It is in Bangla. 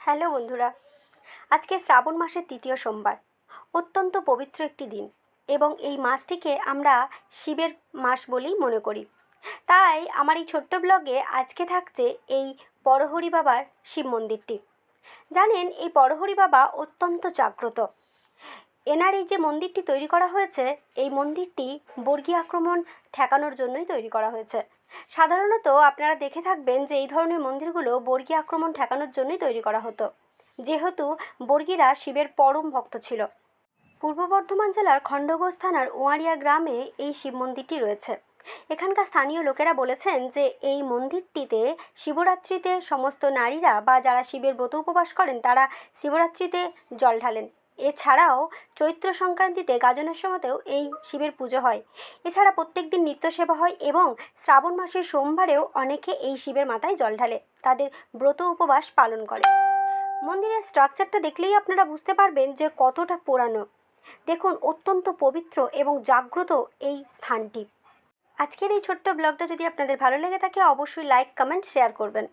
হ্যালো বন্ধুরা, আজকে শ্রাবণ মাসের তৃতীয় সোমবার। অত্যন্ত পবিত্র একটি দিন এবং এই মাসটিকে আমরা শিবের মাস বলেই মনে করি। তাই আমার এই ছোট্ট ব্লগে আজকে থাকছে এই পরহরি বাবার শিব মন্দিরটি। জানেন, এই পরহরি বাবা অত্যন্ত জাগ্রত। এনার এই যে মন্দিরটি তৈরি করা হয়েছে, এই মন্দিরটি বর্গী আক্রমণ ঠেকানোর জন্যই তৈরি করা হয়েছে। সাধারণত আপনারা দেখে থাকবেন যে এই ধরনের মন্দিরগুলো বর্গী আক্রমণ ঠেকানোর জন্যই তৈরি করা হতো, যেহেতু বর্গীরা শিবের পরম ভক্ত ছিল। পূর্ব বর্ধমান জেলার খণ্ডঘোষ থানার ওয়ারিয়া গ্রামে এই শিব মন্দিরটি রয়েছে। এখানকার স্থানীয় লোকেরা বলেছেন যে এই মন্দিরটিতে শিবরাত্রিতে সমস্ত নারীরা বা যারা শিবের ব্রত উপবাস করেন তারা শিবরাত্রিতে জল ঢালেন। এছাড়াও চৈত্র সংক্রান্তিতে গাজনের সময়তেও এই শিবের পুজো হয়। এছাড়া প্রত্যেক দিন নিত্য সেবা হয় এবং শ্রাবণ মাসের সোমবারেও অনেকে এই শিবের মাথায় জল ঢালে, তাদের ব্রত উপবাস পালন করে। মন্দিরের স্ট্রাকচারটা দেখলেই আপনারা বুঝতে পারবেন যে কতটা পুরানো। দেখুন, অত্যন্ত পবিত্র এবং জাগ্রত এই স্থানটি। আজকের এই ছোট্ট ব্লগটা যদি আপনাদের ভালো লেগে থাকে অবশ্যই লাইক, কমেন্ট, শেয়ার করবেন।